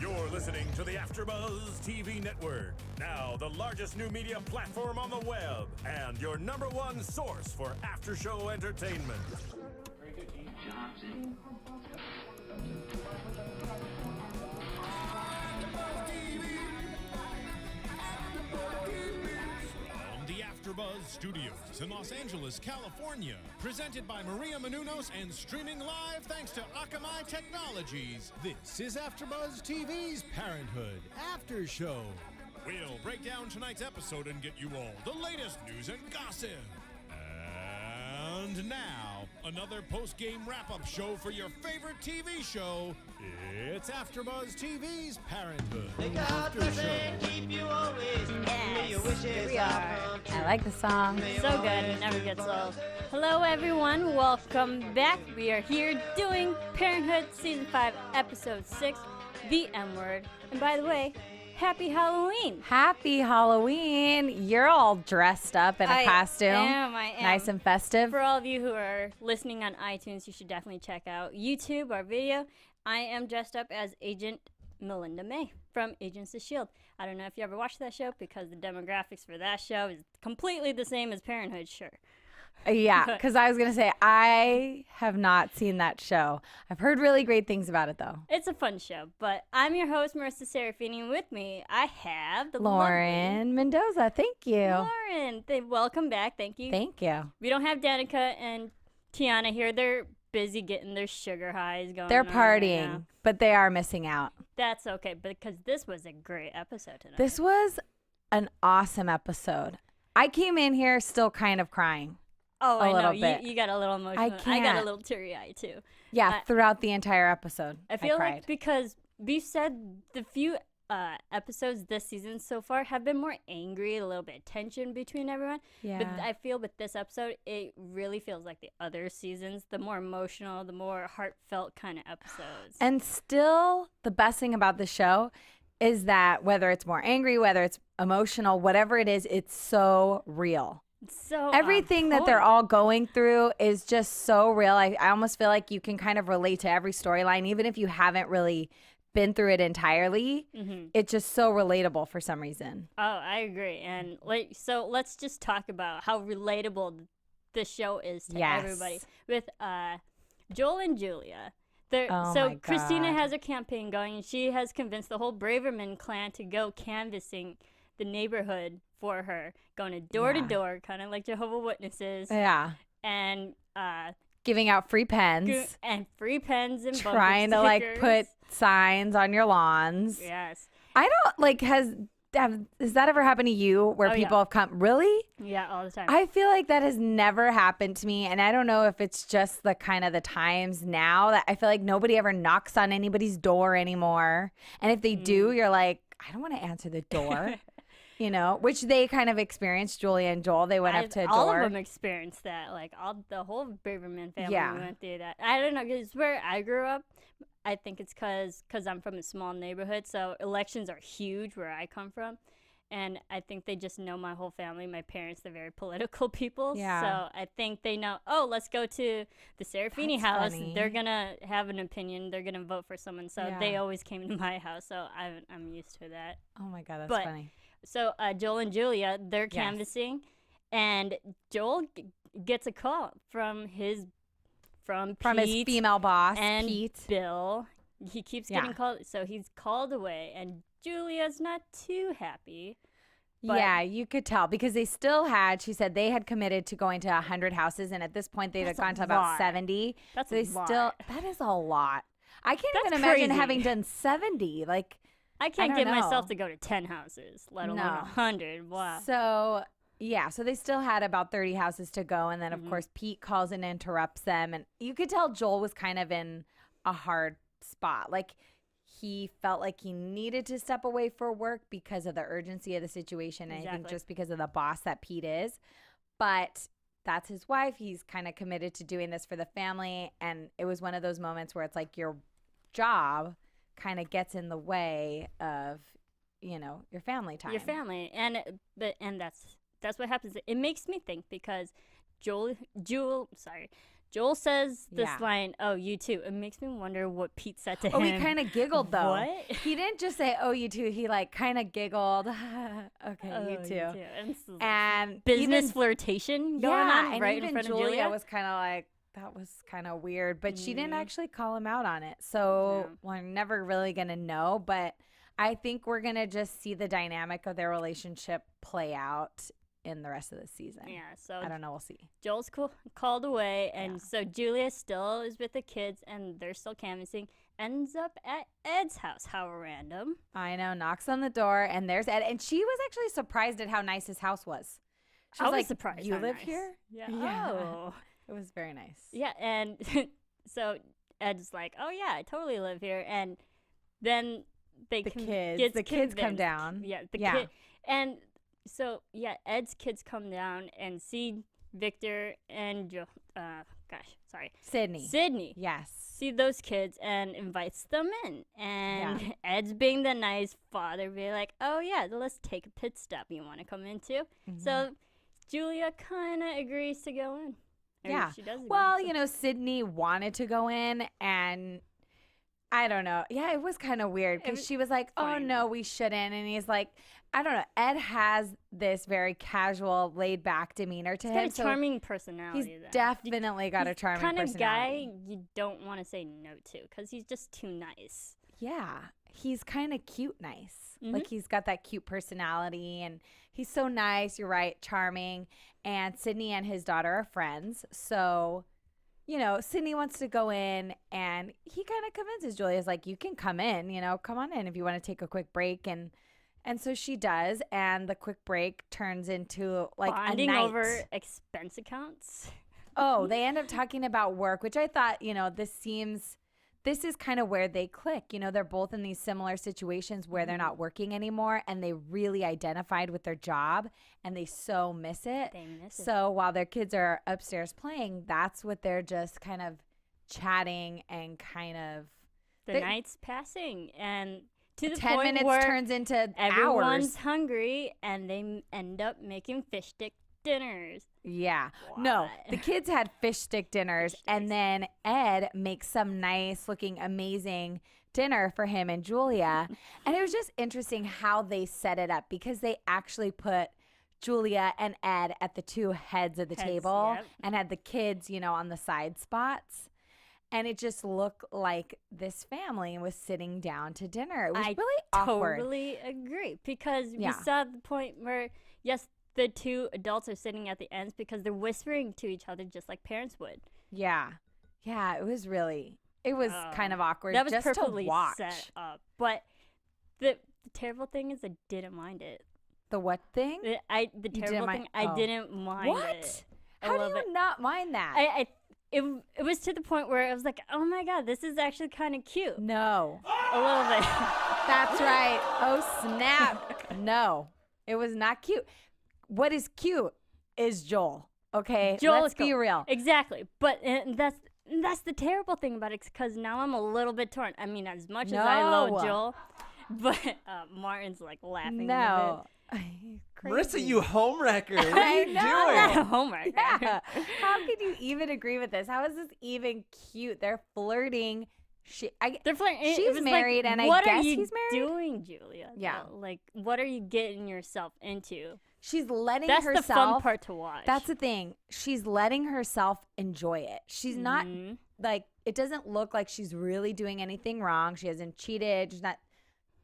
You're listening to the AFTERBUZZ TV Network, now the largest new media platform on the web, and your #1 source for after-show entertainment. From the AFTERBUZZ Studios in Los Angeles, California, presented by Maria Menounos and streaming live thanks to Akamai Technologies. This is AFTERBUZZ TV's Parenthood After Show. We'll break down tonight's episode and get you all the latest news and gossip. And now, another post-game wrap-up show for your favorite TV show. It's AFTERBUZZ TV's Parenthood After Show. Keep you always. Yes, here we are. I like the song. So good, it never gets old. Hello everyone, welcome back. We are here doing Parenthood Season 5, Episode 6, The M-Word. And by the way, Happy Halloween. Happy Halloween. You're all dressed up in a costume. I am. Nice and festive. For all of you who are listening on iTunes, you should definitely check out YouTube, our video. I am dressed up as Agent Melinda May from Agents of S.H.I.E.L.D. I don't know if you ever watched that show because the demographics for that show is completely the same as Parenthood, sure. Yeah, because I was going to say, I have not seen that show. I've heard really great things about it, though. It's a fun show, but I'm your host, Marisa Serafini, and with me, I have the Lauren Mendoza. Thank you. Lauren, welcome back. Thank you. Thank you. We don't have Danica and Tiana here. They're busy getting their sugar highs going. They're on partying, right now. but they are missing out. That's okay, because this was a great episode tonight. This was an awesome episode. I came in here still kind of crying. Oh, I know. Bit. You got a little emotional. I got a little teary-eyed, too. Yeah, throughout the entire episode. I feel like because we've said the few episodes this season so far have been more angry, a little bit of tension between everyone. Yeah. But I feel with this episode, it really feels like the other seasons, the more emotional, the more heartfelt kind of episodes. And still, the best thing about the show is that whether it's more angry, whether it's emotional, whatever it is, it's so real. So everything that they're all going through is just so real. I almost feel like you can kind of relate to every storyline, even if you haven't really been through it entirely. Mm-hmm. It's just so relatable for some reason. Oh, I agree. And so let's just talk about how relatable the show is to everybody. With Joel and Julia. So Kristina has a campaign going, and she has convinced the whole Braverman clan to go canvassing the neighborhood for her, going to door, kind of like Jehovah's Witnesses. Yeah. And giving out free pens. And trying to like put signs on your lawns. Yes. I don't has that ever happened to you where people have come? Really? Yeah, all the time. I feel like that has never happened to me, and I don't know if it's just the kind of the times now that I feel like nobody ever knocks on anybody's door anymore. And if they do, you're like, I don't want to answer the door. You know, which they kind of experienced, Julia and Joel. They went up to a door. All of them experienced that. Like, the whole Braverman family went through that. I don't know, because where I grew up, I think it's because I'm from a small neighborhood, so elections are huge where I come from. And I think they just know my whole family. My parents, they're very political people. Yeah. So I think they know, let's go to the Serafini house. Funny. They're going to have an opinion. They're going to vote for someone. So they always came to my house. So I'm used to that. Oh, my God, that's funny. So Joel and Julia, they're canvassing, and Joel gets a call from his female boss, and Pete. Bill. He keeps getting called, so he's called away, and Julia's not too happy. Yeah, you could tell because they still had. She said they had committed to going to 100 houses, and at this point they had gone to about 70. That's so a lot. That is a lot. I can't That's even imagine crazy. having done 70. Like. I can't get myself to go to 10 houses, let alone 100. Wow. So, so they still had about 30 houses to go. And then, of course, Pete calls and interrupts them. And you could tell Joel was kind of in a hard spot. Like, he felt like he needed to step away for work because of the urgency of the situation. And I think just because of the boss that Pete is. But that's his wife. He's kind of committed to doing this for the family. And it was one of those moments where it's like your job kind of gets in the way of, your family time. Your family. And that's what happens. It makes me think because Joel Joel says this line, "Oh, you too." It makes me wonder what Pete said to him. Oh, he kind of giggled though. What? He didn't just say, "Oh, you too." He like kind of giggled. Okay, you too. And business flirtation going on and right even in front Julia of Julia was kind of like, that was kind of weird, but she didn't actually call him out on it. So we're never really gonna know. But I think we're gonna just see the dynamic of their relationship play out in the rest of the season. Yeah, so I don't know. We'll see. Joel's called away, and so Julia still is with the kids, and they're still canvassing. Ends up at Ed's house. How random. I know. Knocks on the door, and there's Ed. And she was actually surprised at how nice his house was. She was like, surprised. "You live here?" Yeah. Oh. It was very nice. Yeah, and so Ed's like, "Oh yeah, I totally live here." And then the kids come down. Yeah, kid, and so Ed's kids come down and see Victor and Sydney. Yes. See those kids and invites them in. And Ed's being the nice father, be like, "Oh yeah, let's take a pit stop. You want to come in too?" So Julia kind of agrees to go in. She does. Well, Sydney wanted to go in, and I don't know. Yeah, it was kind of weird because she was like, "Oh no, we shouldn't," and he's like, I don't know. Ed has this very casual, laid-back demeanor to him. He's got a charming personality. He's definitely got a charming personality. Kind of guy you don't want to say no to because he's just too nice. Yeah, he's kind of cute nice. Like, he's got that cute personality, and he's so nice. You're right, charming. And Sydney and his daughter are friends. So, Sydney wants to go in, and he kind of convinces Julia's like, "You can come in, come on in if you want to take a quick break." And so she does, and the quick break turns into like bonding a night. over expense accounts. Oh, they end up talking about work, which I thought, this is kind of where they click. They're both in these similar situations where they're not working anymore, and they really identified with their job, and they so miss it. They miss it. So while their kids are upstairs playing, that's what they're just kind of chatting and kind of. The night's passing, and to the 10 point minutes where turns into everyone's hours. hungry, and they end up making fish stick dinners. Yeah. No, the kids had fish stick dinners, and then Ed makes some nice looking, amazing dinner for him and Julia. And it was just interesting how they set it up, because they actually put Julia and Ed at the two heads of the table and had the kids, on the side spots. And it just looked like this family was sitting down to dinner. It was really awkward. I totally agree, because we saw the point where, yes, the two adults are sitting at the ends because they're whispering to each other just like parents would. Yeah. Yeah, it was kind of awkward. That was just perfectly to watch. set up. But the terrible thing is I didn't mind it. The what thing? The terrible thing, I didn't mind it. How do you not mind that? It was to the point where I was like, "Oh my God, this is actually kind of cute." No. A little bit. That's right. Oh, snap. No, it was not cute. What is cute is Joel. Okay, let's be real. Exactly. But that's the terrible thing about it, because now I'm a little bit torn. I mean, as much as I love Joel, but Martin's like laughing a bit. Marisa, you homewrecker. What are you doing? I'm not a homewrecker. Yeah. How could you even agree with this? How is this even cute? They're flirting. They're flirting. She's married, and I guess he's married. What are you doing, Julia? Yeah. Like, what are you getting yourself into? She's letting herself. herself. That's the fun part to watch. That's the thing. She's letting herself enjoy it. She's not like, it doesn't look like she's really doing anything wrong. She hasn't cheated. She's not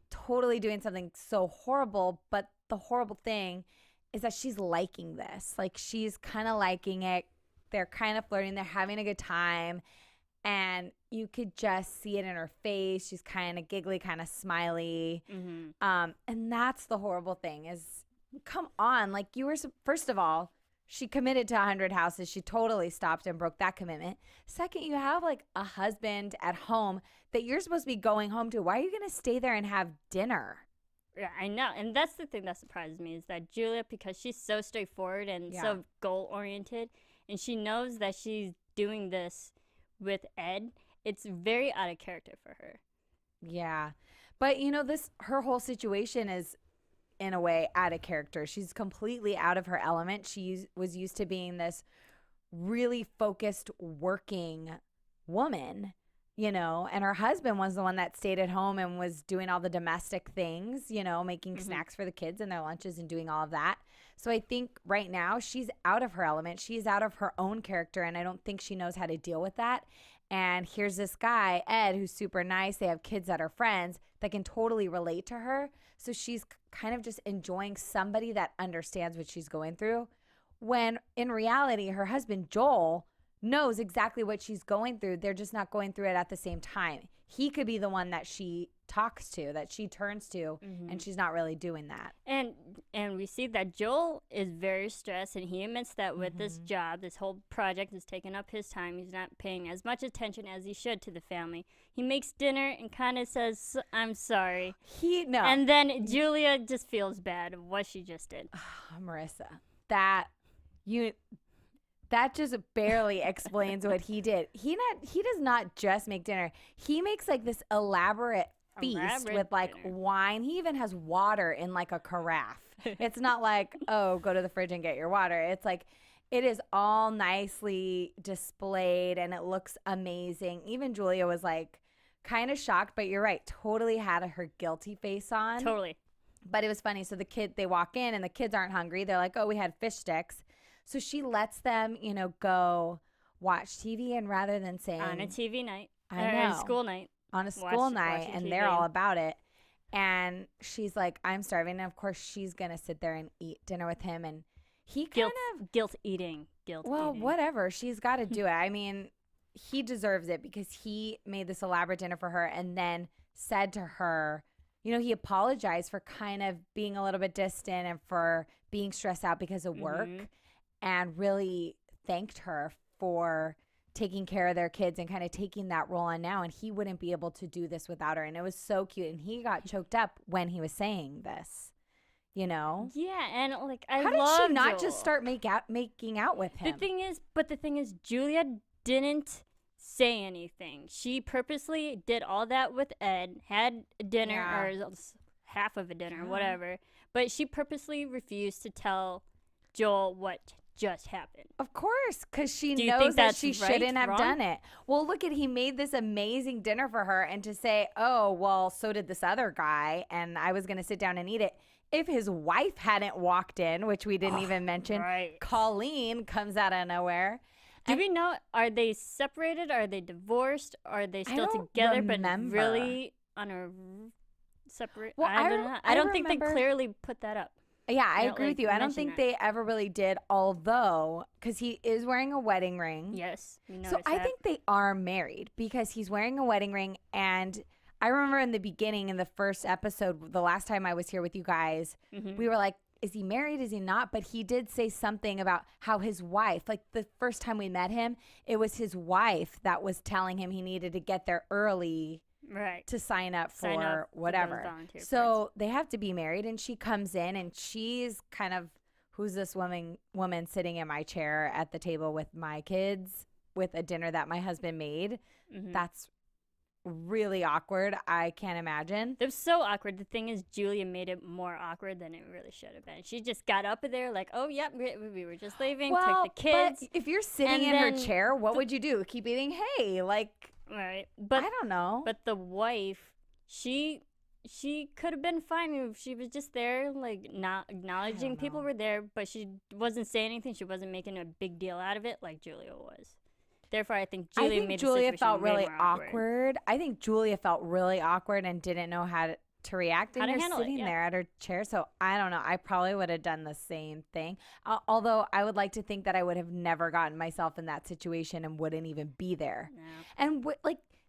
totally doing something so horrible. But the horrible thing is that she's liking this. Like, she's kind of liking it. They're kind of flirting. They're having a good time. And you could just see it in her face. She's kind of giggly, kind of smiley. And that's the horrible thing is, come on. Like, first of all, she committed to 100 houses. She totally stopped and broke that commitment. Second, you have like a husband at home that you're supposed to be going home to. Why are you going to stay there and have dinner? Yeah, I know. And that's the thing that surprised me, is that Julia, because she's so straightforward and so goal-oriented, and she knows that she's doing this with Ed, it's very out of character for her. Yeah. But, her whole situation is, in a way, out of character. She's completely out of her element. She was used to being this really focused working woman, you know, and her husband was the one that stayed at home and was doing all the domestic things, you know, making snacks for the kids and their lunches and doing all of that. So I think right now she's out of her element. She's out of her own character, and I don't think she knows how to deal with that. And here's this guy, Ed, who's super nice. They have kids that are friends that can totally relate to her. So she's kind of just enjoying somebody that understands what she's going through, when in reality, her husband, Joel, knows exactly what she's going through. They're just not going through it at the same time. He could be the one that she talks to, that she turns to, and she's not really doing that. And we see that Joel is very stressed, and he admits that with this job, this whole project is taking up his time. He's not paying as much attention as he should to the family. He makes dinner and kind of says, "I'm sorry." And then Julia just feels bad of what she just did. Marisa, that just barely explains what he did. He does not just make dinner. He makes like this elaborate feast with like wine. He even has water in like a carafe. It's not like, oh, go to the fridge and get your water. It's like, it is all nicely displayed and it looks amazing. Even Julia was like kind of shocked, but you're right, totally had her guilty face on. Totally. But it was funny. So they walk in and the kids aren't hungry. They're like, oh, we had fish sticks. So she lets them, you know, go watch TV, and rather than saying on a TV night, on a school night, and TV. They're all about it. And she's like, I'm starving. And of course, she's going to sit there and eat dinner with him. And he guilt eating. Well, whatever. She's got to do it. I mean, he deserves it because he made this elaborate dinner for her and then said to her, you know, he apologized for kind of being a little bit distant and for being stressed out because of work, and really thanked her for taking care of their kids and kind of taking that role on now. And he wouldn't be able to do this without her. And it was so cute. And he got choked up when he was saying this, you know? Yeah. And like, how did she not just start making out with him? The thing is, Julia didn't say anything. She purposely did all that with Ed, had dinner or half of a dinner, whatever. But she purposely refused to tell Joel what just happened. Of course, because she knows that she shouldn't have done it. Well, look he made this amazing dinner for her, and to say, oh, well, so did this other guy, and I was going to sit down and eat it. If his wife hadn't walked in, which we didn't even mention, Colleen comes out of nowhere. Do we know, are they separated? Are they divorced? Are they still together but really separate? Well, I don't think they clearly put that up. Yeah, I agree with you. I don't think they ever really did, although, because he is wearing a wedding ring. Yes, we know. So I think they are married because he's wearing a wedding ring. And I remember in the beginning, in the first episode, the last time I was here with you guys, we were like, is he married? Is he not? But he did say something about how his wife, like the first time we met him, it was his wife that was telling him he needed to get there early. Right. To sign up for whatever. So they have to be married, and she comes in and she's kind of, who's this woman sitting in my chair at the table with my kids with a dinner that my husband made. That's really awkward. I can't imagine. It was so awkward. The thing is, Julia made it more awkward than it really should have been. She just got up there like, oh, yep, we were just leaving, took the kids. But if you're sitting in her chair, what would you do? Keep eating hay? Like... Right, but I don't know. But the wife, she could have been fine if she was just there, like not acknowledging people were there, but she wasn't saying anything. She wasn't making a big deal out of it like Julia was. Therefore, I think Julia felt really awkward. I think Julia felt really awkward and didn't know how to react. And you're sitting there at her chair. So I don't know. I probably would have done the same thing. Although I would like to think that I would have never gotten myself in that situation and wouldn't even be there. No. And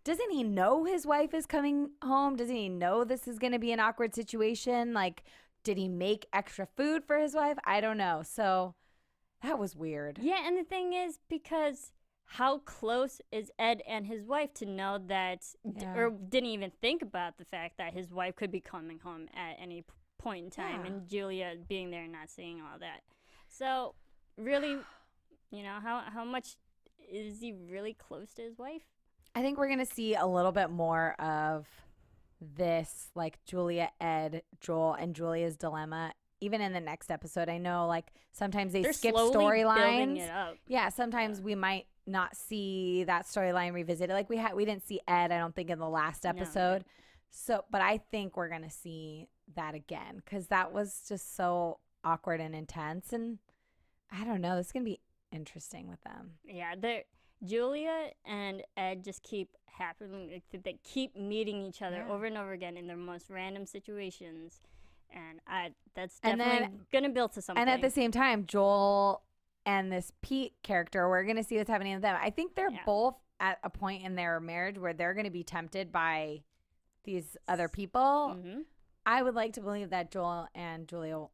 doesn't he know his wife is coming home? Doesn't he know this is going to be an awkward situation? Like, did he make extra food for his wife? I don't know. So that was weird. Yeah. And the thing is, because how close is Ed and his wife to know that, or didn't even think about the fact that his wife could be coming home at any point in time, and Julia being there and not seeing all that. So really, you know, how much is he really close to his wife? I think we're going to see a little bit more of this, like Julia, Ed, Joel, and Julia's dilemma even in the next episode, I know like sometimes They're skip slowly building storylines. it up. Yeah, sometimes we might not see that storyline revisited. Like we didn't see Ed, I don't think, in the last episode. So, but I think we're gonna see that again because that was just so awkward and intense. And I don't know, this is gonna be interesting with them. Yeah, Julia and Ed just keep happening. They keep meeting each other over and over again in their most random situations, and that's definitely gonna build to something. And at the same time, Joel and this Pete character, we're gonna see what's happening with them. I think they're both at a point in their marriage where they're gonna be tempted by these other people. I would like to believe that Joel and Julia,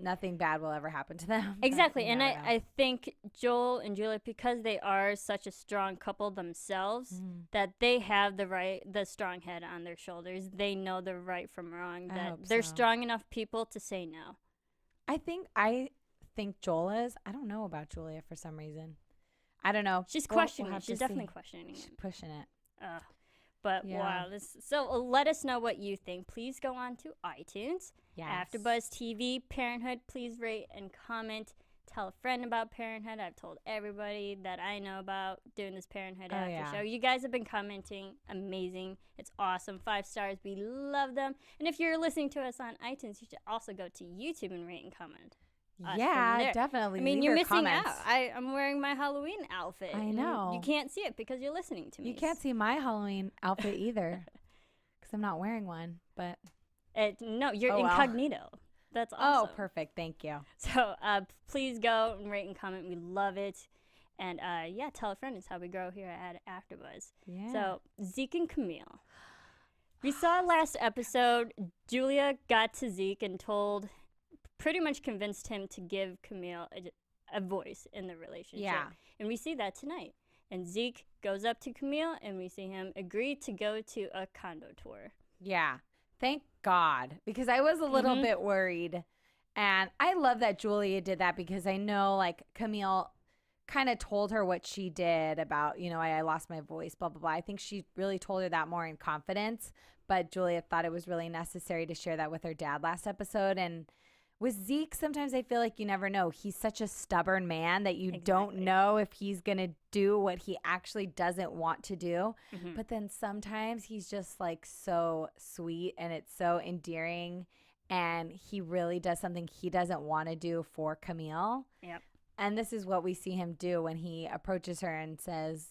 nothing bad will ever happen to them. Exactly. And I think Joel and Julia, because they are such a strong couple themselves, that they have the strong head on their shoulders. They know the right from wrong, that they're strong enough people to say no. I think Joel is. I don't know about Julia for some reason. I don't know. She's questioning it. She's definitely questioning it. She's pushing it. But wow, so let us know what you think. Please go on to iTunes, AfterBuzz TV Parenthood. Please rate and comment. Tell a friend about Parenthood. I've told everybody that I know about doing this Parenthood after show. You guys have been commenting. Amazing. It's awesome. 5 stars. We love them. And if you're listening to us on iTunes, you should also go to YouTube and rate and comment. Yeah, definitely. I mean, you're missing out. I'm wearing my Halloween outfit. I know. You can't see it because you're listening to me. You can't see my Halloween outfit either because I'm not wearing one. But no, you're incognito. Well. That's awesome. Oh, perfect. Thank you. So please go and rate and comment. We love it. And tell a friend. It's how we grow here at AfterBuzz. Yeah. So Zeek and Camille. We saw last episode, Julia got to Zeek and pretty much convinced him to give Camille a voice in the relationship. Yeah. And we see that tonight. And Zeek goes up to Camille, and we see him agree to go to a condo tour. Yeah. Thank God. Because I was a little bit worried. And I love that Julia did that because I know, like, Camille kind of told her what she did about, I lost my voice, blah, blah, blah. I think she really told her that more in confidence. But Julia thought it was really necessary to share that with her dad last episode. And with Zeek, sometimes I feel like you never know. He's such a stubborn man that you don't know if he's going to do what he actually doesn't want to do. But then sometimes he's just like so sweet and it's so endearing. And he really does something he doesn't want to do for Camille. Yep. And this is what we see him do when he approaches her and says,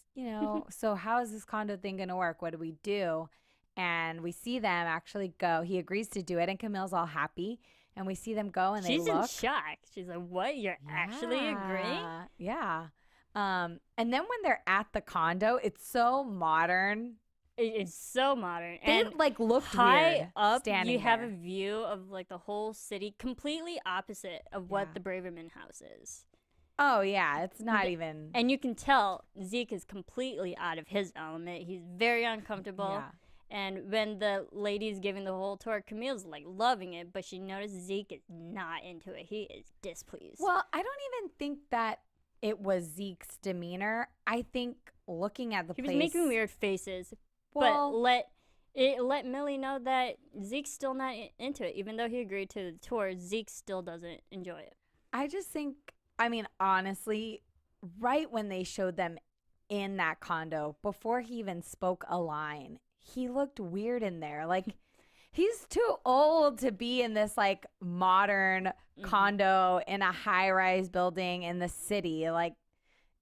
so how is this condo thing going to work? What do we do? And we see them actually go. He agrees to do it and Camille's all happy. And we see them go and she's they look. She's in shock. She's like, what? You're actually agreeing? Yeah. And then when they're at the condo, it's so modern. It's so modern. They and look high weird up. Standing you have there. A view of like the whole city, completely opposite of what the Braverman house is. Oh yeah, it's not even. And you can tell Zeke is completely out of his element. He's very uncomfortable. Yeah. And when the lady's giving the whole tour, Camille's like loving it, but she noticed Zeke is not into it. He is displeased. Well, I don't even think that it was Zeke's demeanor. I think looking at the place, he was making weird faces. Well, but let Millie know that Zeke's still not into it. Even though he agreed to the tour, Zeke still doesn't enjoy it. I just think, honestly, right when they showed them in that condo, before he even spoke a line, he looked weird in there. Like, he's too old to be in this, like, modern condo in a high-rise building in the city. Like,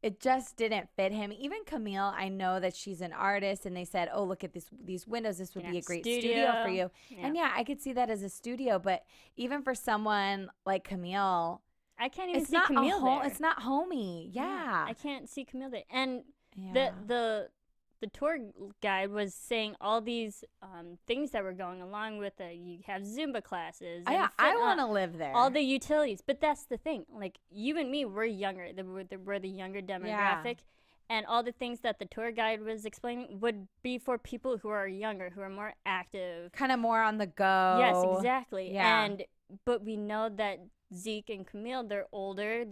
it just didn't fit him. Even Camille, I know that she's an artist, and they said, oh, look at these windows. This would be a great studio for you. Yeah. And, I could see that as a studio. But even for someone like Camille, I can't even see Camille there. It's not homey. Yeah. I can't see Camille there. And the tour guide was saying all these things that were going along with it. You have Zumba classes. And I want to live there. All the utilities. But that's the thing. Like, you and me, we're younger. We're the younger demographic. Yeah. And all the things that the tour guide was explaining would be for people who are younger, who are more active. Kind of more on the go. Yes, exactly. Yeah. But we know that Zeke and Camille, they're older.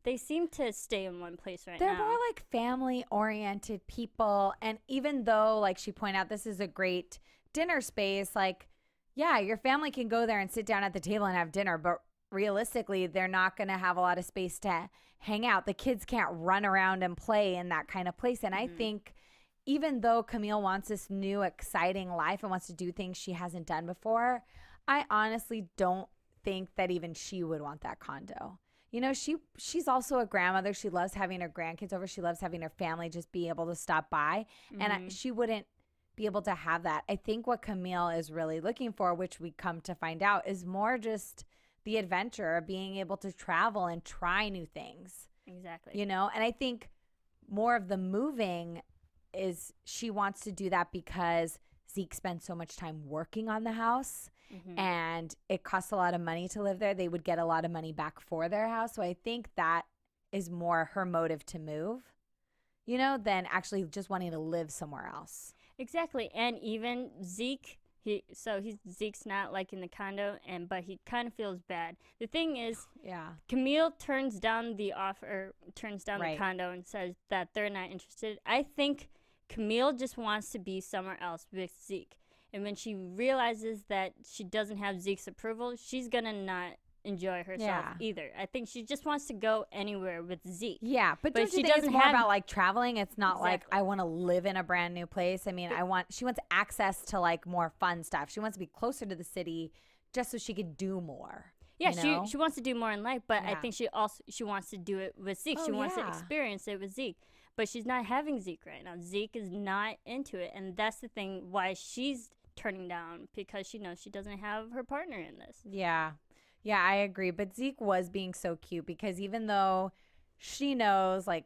They seem to stay in one place right now. They're more like family-oriented people. And even though, like she pointed out, this is a great dinner space, like, yeah, your family can go there and sit down at the table and have dinner. But realistically, they're not going to have a lot of space to hang out. The kids can't run around and play in that kind of place. And I think even though Camille wants this new exciting life and wants to do things she hasn't done before, I honestly don't think that even she would want that condo. You know, she's also a grandmother. She loves having her grandkids over. She loves having her family just be able to stop by. And she wouldn't be able to have that. I think what Camille is really looking for, which we come to find out, is more just the adventure of being able to travel and try new things. Exactly. You know, and I think more of the moving is she wants to do that because Zeek spends so much time working on the house and it costs a lot of money to live there. They would get a lot of money back for their house. So I think that is more her motive to move, you know, than actually just wanting to live somewhere else. Exactly. And even Zeek, Zeke's not liking the condo, but he kind of feels bad. The thing is, Camille turns down the condo and says that they're not interested. I think Camille just wants to be somewhere else with Zeek. And when she realizes that she doesn't have Zeke's approval, she's going to not enjoy herself either. I think she just wants to go anywhere with Zeek. Yeah, but don't you think it's more about like traveling? It's not like I want to live in a brand new place. I mean, she wants access to like more fun stuff. She wants to be closer to the city just so she could do more. Yeah, you know? she wants to do more in life, but I think she wants to do it with Zeek. She wants to experience it with Zeek. But she's not having Zeek right now. Zeek is not into it, and that's the thing why she's turning down, because she knows she doesn't have her partner in this. Yeah. Yeah, I agree. But Zeek was being so cute because even though she knows, like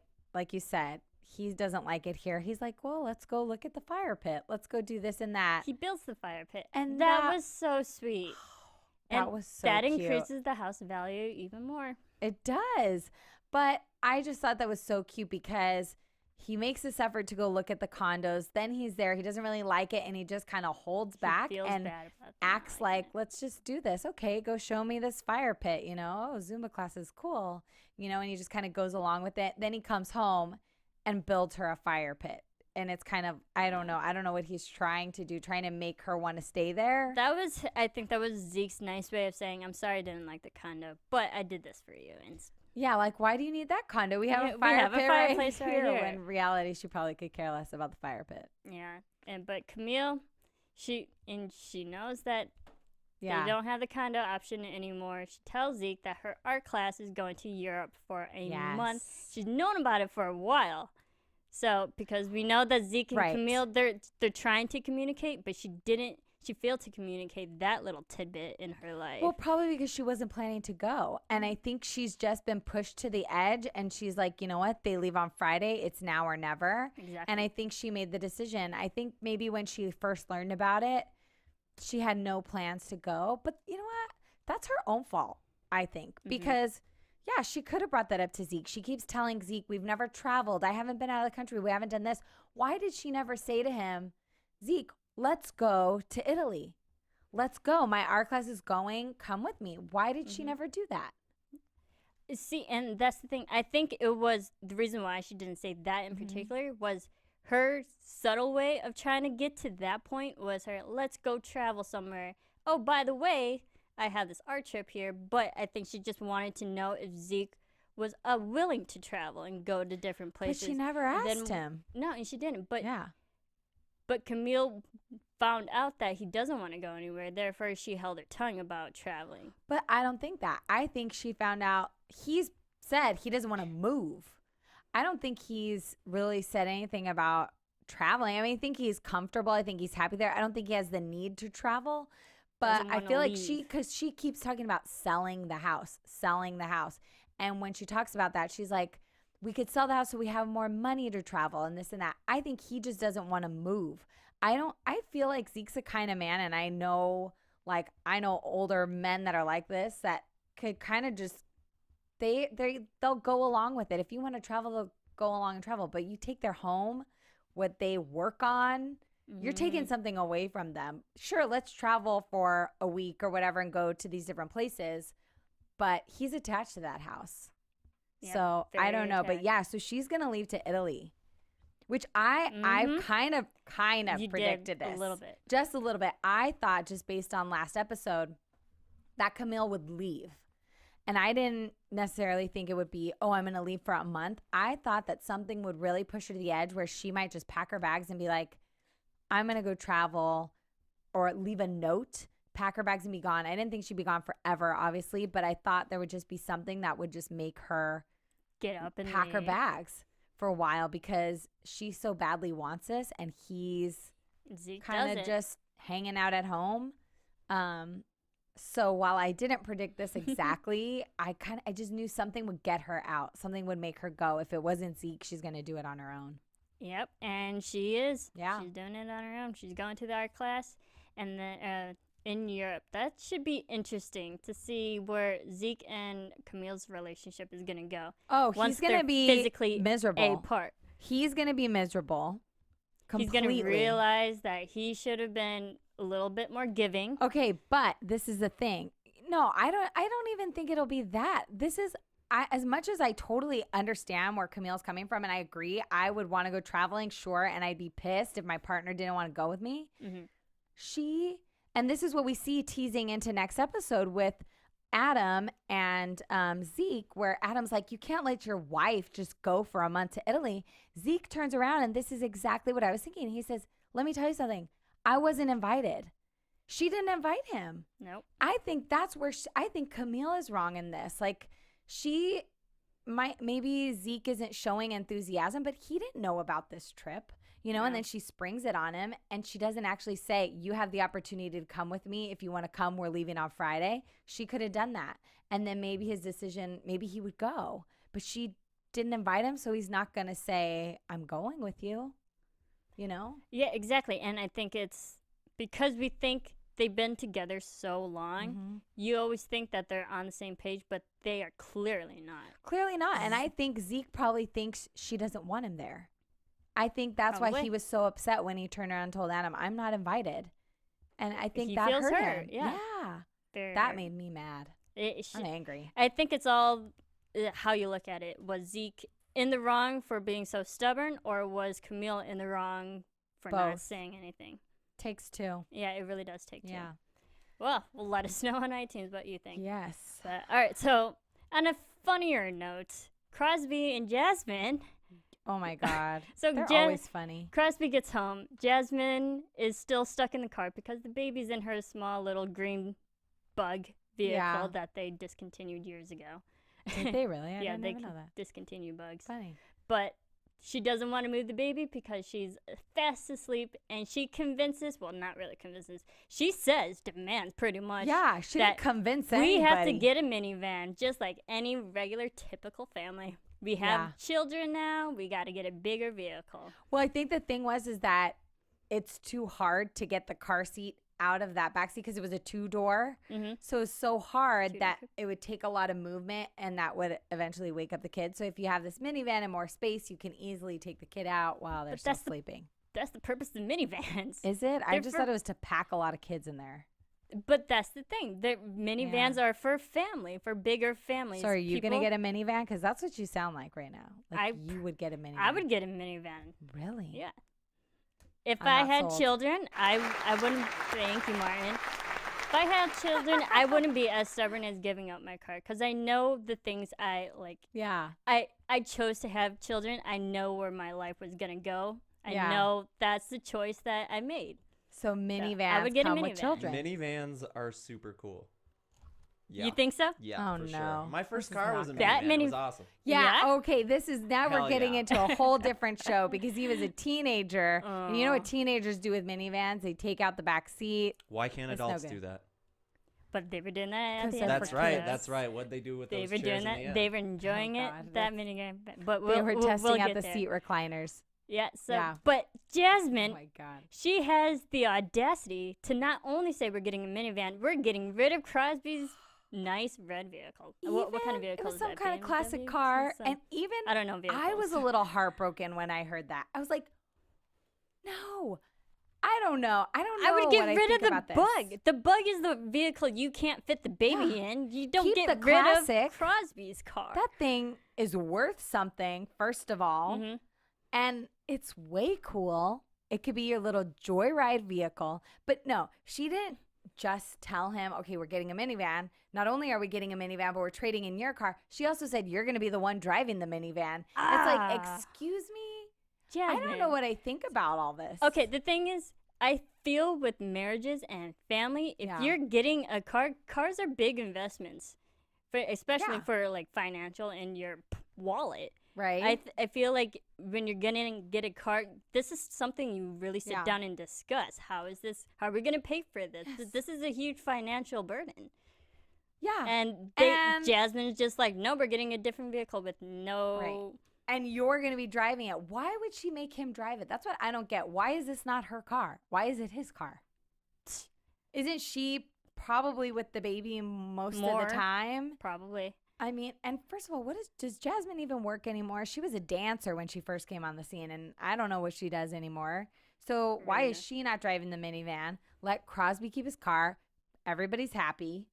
you said, he doesn't like it here, he's like, well, let's go look at the fire pit. Let's go do this and that. He builds the fire pit. And that was so sweet. That was so that cute. Increases the house value even more. It does. But I just thought that was so cute because he makes this effort to go look at the condos. Then he's there. He doesn't really like it, and he just kind of holds back and acts like, let's just do this. Okay, go show me this fire pit. You know, oh, Zumba class is cool. You know, and he just kind of goes along with it. Then he comes home and builds her a fire pit. And it's kind of, I don't know what he's trying to do, trying to make her want to stay there. I think that was Zeke's nice way of saying, I'm sorry I didn't like the condo, but I did this for you. And yeah, like, why do you need that condo? We have a fireplace right here. When in reality, she probably could care less about the fire pit. Yeah, but Camille, she knows that they don't have the condo option anymore. She tells Zeek that her art class is going to Europe for a month. She's known about it for a while. So, because we know that Zeek and Camille, they're trying to communicate, but she failed to communicate that little tidbit in her life. Well, probably because she wasn't planning to go. And I think she's just been pushed to the edge, and she's like, you know what? They leave on Friday. It's now or never. Exactly. And I think she made the decision. I think maybe when she first learned about it, she had no plans to go. But you know what? That's her own fault, I think, because yeah, she could have brought that up to Zeek. She keeps telling Zeek, we've never traveled. I haven't been out of the country. We haven't done this. Why did she never say to him, Zeek, let's go to Italy. Let's go. My art class is going. Come with me. Why did she never do that? See, and that's the thing. I think it was the reason why she didn't say that in particular was her subtle way of trying to get to that point was her, let's go travel somewhere. Oh, by the way, I have this art trip here, but I think she just wanted to know if Zeek was willing to travel and go to different places. But she never asked him. No, and she didn't. But Camille found out that he doesn't want to go anywhere. Therefore, she held her tongue about traveling. But I don't think that. I think she found out he's said he doesn't want to move. I don't think he's really said anything about traveling. I mean, I think he's comfortable. I think he's happy there. I don't think he has the need to travel. But I feel like because she keeps talking about selling the house. And when she talks about that, she's like, we could sell the house so we have more money to travel and this and that. I think he just doesn't want to move. I feel like Zeke's a kind of man, and I know older men that are like this that could kind of just, they'll go along with it. If you want to travel, they'll go along and travel. But you take their home, what they work on, you're taking something away from them. Sure, let's travel for a week or whatever and go to these different places. But he's attached to that house. Yep, so I don't know. But yeah, so she's going to leave to Italy, which I've kind of predicted this. A little bit. Just a little bit. I thought just based on last episode that Camille would leave. And I didn't necessarily think it would be, oh, I'm going to leave for a month. I thought that something would really push her to the edge where she might just pack her bags and be like, I'm going to go travel, or leave a note, pack her bags and be gone. I didn't think she'd be gone forever, obviously, but I thought there would just be something that would just make her get up and pack her bags for a while, because she so badly wants this and he's kind of just hanging out at home. So while I didn't predict this exactly, I just knew something would get her out. Something would make her go. If it wasn't Zeek, she's going to do it on her own. Yep, and she is. Yeah. She's doing it on her own. She's going to the art class, and then in Europe. That should be interesting to see where Zeek and Camille's relationship is going to go. Oh, he's going to be physically miserable. apart. He's going to be miserable. Completely. He's going to realize that he should have been a little bit more giving. Okay, but this is the thing. No, I don't even think it'll be that. This is as much as I totally understand where Camille's coming from, and I agree, I would want to go traveling, sure, and I'd be pissed if my partner didn't want to go with me. Mm-hmm. And this is what we see teasing into next episode with Adam and Zeek, where Adam's like, you can't let your wife just go for a month to Italy. Zeek turns around, and this is exactly what I was thinking. He says, let me tell you something. I wasn't invited. She didn't invite him. Nope. I think that's where I think Camille is wrong in this. Like, maybe Zeek isn't showing enthusiasm, but he didn't know about this trip, and then she springs it on him, and she doesn't actually say, you have the opportunity to come with me. If you want to come, we're leaving on Friday. She could have done that. And then maybe his decision, maybe he would go, but she didn't invite him. So he's not going to say, I'm going with you, Yeah, exactly. And I think it's because we think they've been together so long, mm-hmm. you always think that they're on the same page, but they are clearly not. Clearly not. And I think Zeek probably thinks she doesn't want him there. I think that's why he was so upset when he turned around and told Adam, I'm not invited. And I think that hurt him. Yeah. That made me mad. I'm angry. I think it's all how you look at it. Was Zeek in the wrong for being so stubborn, or was Camille in the wrong for not saying anything? Takes two. Yeah, it really does take two. Yeah. Well, let us know on iTunes what you think. Yes. But, all right, so on a funnier note, Crosby and Jasmine. Oh, my God. So they're always funny. Crosby gets home. Jasmine is still stuck in the car because the baby's in her small little green bug vehicle that they discontinued years ago. Did they really? I they didn't know that. discontinue bugs. Funny. But she doesn't want to move the baby because she's fast asleep, and she convinces, well, not really convinces, she demands pretty much. Yeah, she didn't convince anybody. We have to get a minivan, just like any regular, typical family. We have children now. We got to get a bigger vehicle. Well, I think the thing is that it's too hard to get the car seat out of that backseat because it was a 2-door. Mm-hmm. So it's so hard that it would take a lot of movement, and that would eventually wake up the kid. So if you have this minivan and more space, you can easily take the kid out while they're still sleeping. That's the purpose of minivans. Is it? I just thought it was to pack a lot of kids in there. But that's the thing. The minivans are for family, for bigger families. So are you going to get a minivan? Because that's what you sound like right now. Like you would get a minivan. I would get a minivan. Really? Yeah. If I had children, I wouldn't. Thank you, Martin. If I had children, I wouldn't be as stubborn as giving up my car, because I know the things I like. Yeah. I chose to have children. I know where my life was gonna go. I know that's the choice that I made. So minivans come with children. Minivans are super cool. Yeah. You think so? Yeah, for sure. My first car was a that minivan. It was awesome. Yeah, okay. We're getting into a whole different show, because he was a teenager. And you know what teenagers do with minivans? They take out the back seat. Why can't adults do that? But they were doing that at the end. That's right. That's right. What'd they do with those chairs in the end? They were enjoying that minivan. But they were testing out the seat recliners. Yeah, but Jasmine, oh my God, she has the audacity to not only say we're getting a minivan, we're getting rid of Crosby's nice red vehicle. What kind of vehicle it was is some that? kind of classic car. And even I don't know vehicles. I was a little heartbroken when I heard that. I was like, no, I don't know. I would get rid of the bug. The bug is the vehicle you can't fit the baby in. You don't get rid of Crosby's car. That thing is worth something, first of all. Mm-hmm. And it's way cool. It could be your little joyride vehicle. But no, she didn't just tell him, okay, we're getting a minivan. Not only are we getting a minivan, but we're trading in your car. She also said, you're going to be the one driving the minivan. It's like, excuse me? Jasmine. I don't know what I think about all this. Okay, the thing is, I feel with marriages and family, if you're getting a car, cars are big investments, especially for like financial and your wallet. Right. I feel like when you're gonna get a car, this is something you really sit down and discuss. How are we gonna pay for this? Yes. This is a huge financial burden. Yeah. And Jasmine is just like, no, we're getting a different vehicle with no. Right. And you're going to be driving it. Why would she make him drive it? That's what I don't get. Why is this not her car? Why is it his car? Isn't she probably with the baby most of the time? Probably. I mean, and first of all, does Jasmine even work anymore? She was a dancer when she first came on the scene, and I don't know what she does anymore. So why is she not driving the minivan? Let Crosby keep his car. Everybody's happy.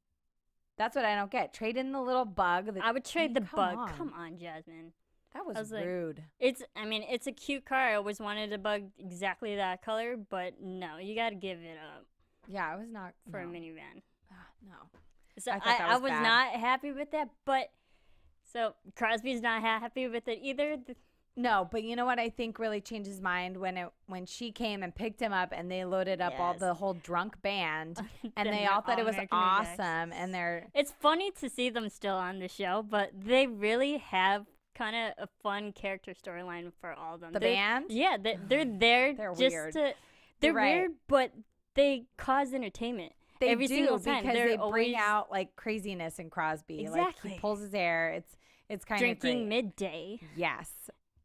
That's what I don't get. Trade in the little bug. I would trade the bug. Come on, Jasmine. That was rude. Like, it's a cute car. I always wanted a bug exactly that color, but no, you got to give it up. Yeah, I was not for a minivan. No. So I was not happy with that, but so Crosby's not happy with it either. No, but you know what I think really changed his mind when she came and picked him up and they loaded up all the whole drunk band and they all thought it was awesome and it's funny to see them still on the show, but they really have kind of a fun character storyline for all of them. The band? Yeah, they're there. They're just weird. They're weird, but they cause entertainment. They every single because time. they bring out like craziness in Crosby. Exactly. Like he pulls his hair. It's kind of drinking midday. Yes.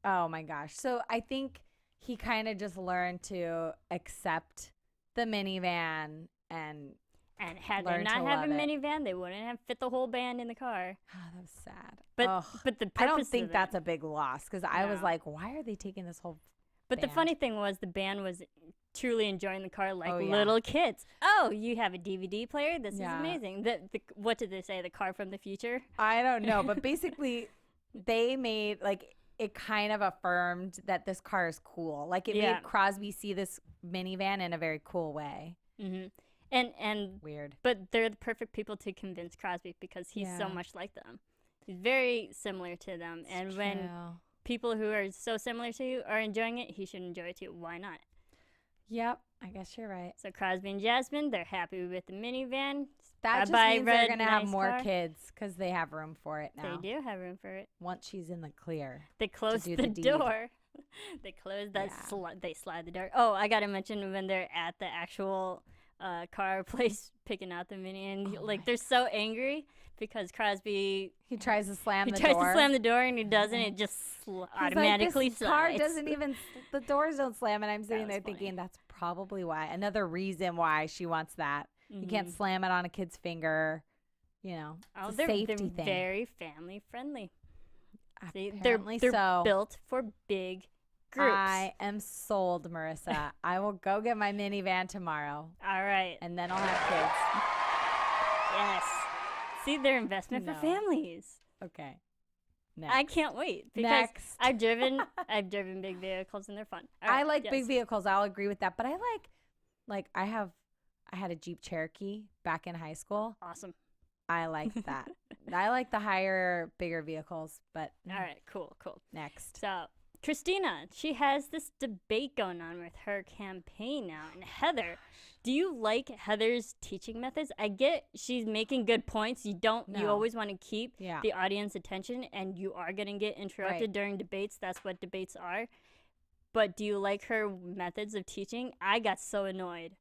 Oh my gosh. So I think he kind of just learned to accept the minivan and had they not have a minivan, they wouldn't have fit the whole band in the car. Oh, that was sad. But the I don't think that's a big loss because I was like, why are they taking this whole? But the funny thing was the band was truly enjoying the car like little kids. Oh, you have a DVD player? This is amazing. What did they say? The car from the future? I don't know, but basically they made like it kind of affirmed that this car is cool. Like it made Crosby see this minivan in a very cool way. Mm-hmm. And weird. But they're the perfect people to convince Crosby because he's so much like them. He's very similar to them. And when people who are so similar to you are enjoying it, he should enjoy it too. Why not? Yep, I guess you're right. So Crosby and Jasmine, they're happy with the minivan. That just means they're going to have more kids because they have room for it now. They do have room for it. Once she's in the clear. They close the door. They close that. They slide the door. Oh, I got to mention when they're at the actual car place picking out the mini, and they're so angry because Crosby he tries to slam the door. He tries to slam the door and he doesn't. It just automatically this car doesn't even the doors don't slam, and I'm sitting there thinking that's probably why. Another reason why she wants that. You can't slam it on a kid's finger. You know, it's a safety thing. They're very family friendly. See, Apparently they're built for big groups. I am sold, Marisa. I will go get my minivan tomorrow. All right. And then I'll have kids. Yes. See, they're investment for families. Okay. Next. I can't wait because I've driven big vehicles and they're fun. Right, I like big vehicles. I'll agree with that. But I like I had a Jeep Cherokee back in high school. Awesome. I like that. I like the higher, bigger vehicles. But all right, cool. Next. So Kristina, she has this debate going on with her campaign now. And Heather, do you like Heather's teaching methods? I get she's making good points. You always want to keep the audience attention, and you are going to get interrupted during debates. That's what debates are. But do you like her methods of teaching? I got so annoyed.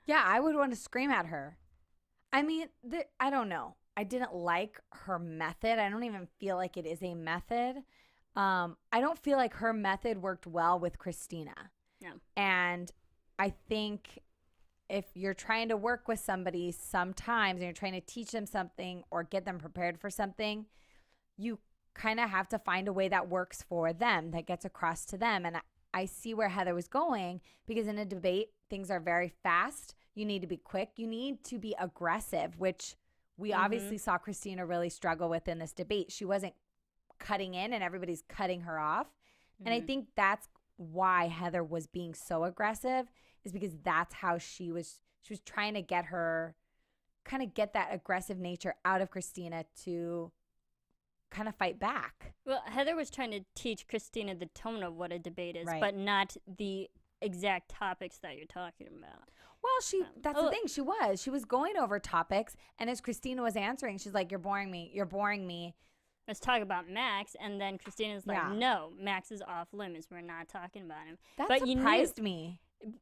Yeah, I would want to scream at her. I mean, I don't know. I didn't like her method. I don't even feel like it is a method. I don't feel like her method worked well with Kristina. No. And I think if you're trying to work with somebody sometimes and you're trying to teach them something or get them prepared for something, you kind of have to find a way that works for them, that gets across to them. And I see where Heather was going because in a debate, things are very fast. You need to be quick. You need to be aggressive, which we obviously saw Kristina really struggle with in this debate. She wasn't cutting in and everybody's cutting her off. And I think that's why Heather was being so aggressive is because that's how she she was trying to get that aggressive nature out of Kristina to kind of fight back. Well, Heather was trying to teach Kristina the tone of what a debate is, Right. but not the exact topics that you're talking about. Well, that's the thing. She was going over topics, and as Kristina was answering, she's like, "You're boring me. Let's talk about Max," and then Christina's like, Yeah. "No, Max is off limits. We're not talking about him." That surprised me.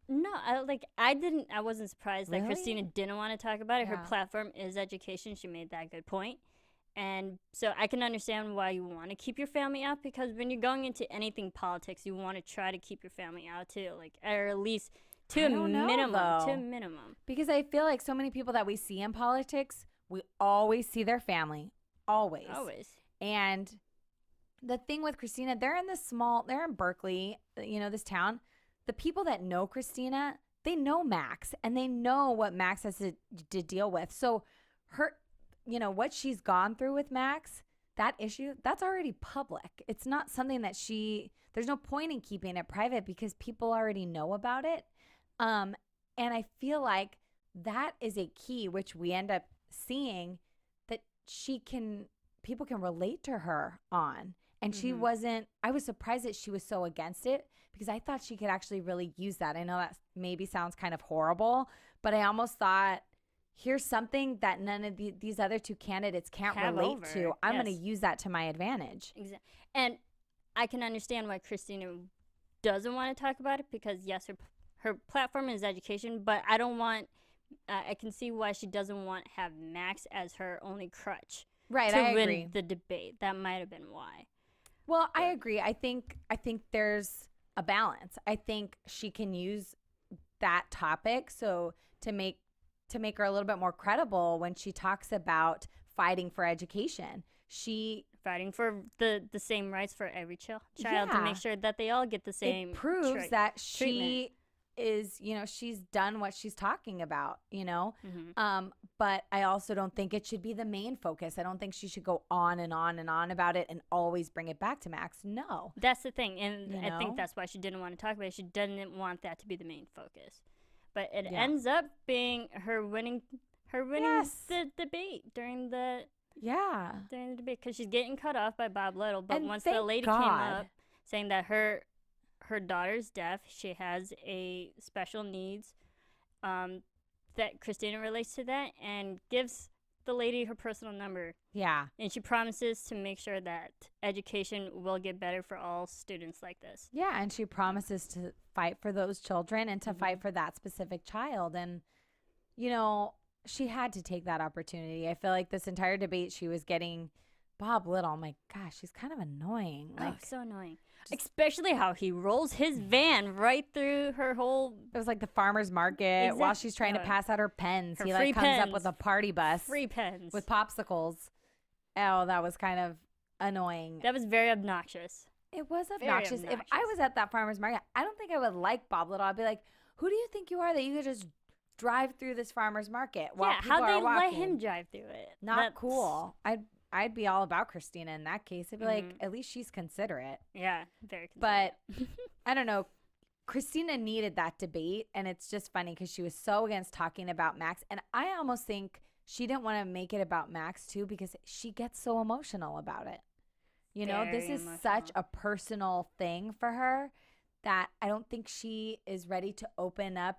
No, I wasn't surprised that Really? Kristina didn't want to talk about it. Yeah. Her platform is education. She made that good point. And so I can understand why you want to keep your family out, because when you're going into anything politics, you want to try to keep your family out too, or at least to a minimum. Because I feel like so many people that we see in politics, we always see their family. Always. And the thing with Kristina, they're in Berkeley, this town. The people that know Kristina, they know Max, and they know what Max has to deal with. So what she's gone through with Max, that issue, that's already public. It's not something that there's no point in keeping it private because people already know about it. And I feel like that is a key, which we end up seeing that people can relate to her on. And I was surprised that she was so against it, because I thought she could actually really use that. I know that maybe sounds kind of horrible, but I almost thought, here's something that none of these other two candidates can't relate to. I'm going to use that to my advantage. Exactly. And I can understand why Kristina doesn't want to talk about it, because yes, her platform is education, but I can see why she doesn't want to have Max as her only crutch. Right, to I win agree. the debate. That might have been why. Well, I agree. I think there's a balance. I think she can use that topic to make her a little bit more credible when she talks about fighting for education. Fighting for the same rights for every child to make sure that they all get the same. It proves that treatment. She is, she's done what she's talking about, but I also don't think it should be the main focus. I don't think she should go on and on and on about it and always bring it back to Max. No. That's the thing. And I think that's why she didn't want to talk about it. She didn't want that to be the main focus. But it ends up being her winning the debate during the debate, because she's getting cut off by Bob Little. But and once the lady came up saying that her daughter's deaf, she has a special needs, that Kristina relates to that and gives the lady her personal number. Yeah. And she promises to make sure that education will get better for all students like this. Yeah, and she promises to fight for those children and to fight for that specific child. And, she had to take that opportunity. I feel like this entire debate she was getting Bob Little. I'm like, gosh, she's kind of annoying. So annoying. Especially how he rolls his van right through her whole... It was like the farmer's market while she's trying to pass out her pens. He comes up with a party bus. Free pens. With popsicles. Oh, that was kind of annoying. That was very obnoxious. It was obnoxious. If I was at that farmer's market, I don't think I would like Bob Little. I'd be like, who do you think you are that you could just drive through this farmer's market while people are walking? How'd they let him drive through it? Not cool. I'd be all about Kristina in that case. I'd be like, at least she's considerate. Yeah, very considerate. But I don't know. Kristina needed that debate, and it's just funny because she was so against talking about Max. And I almost think she didn't want to make it about Max, too, because she gets so emotional about it. This is such a personal thing for her that I don't think she is ready to open up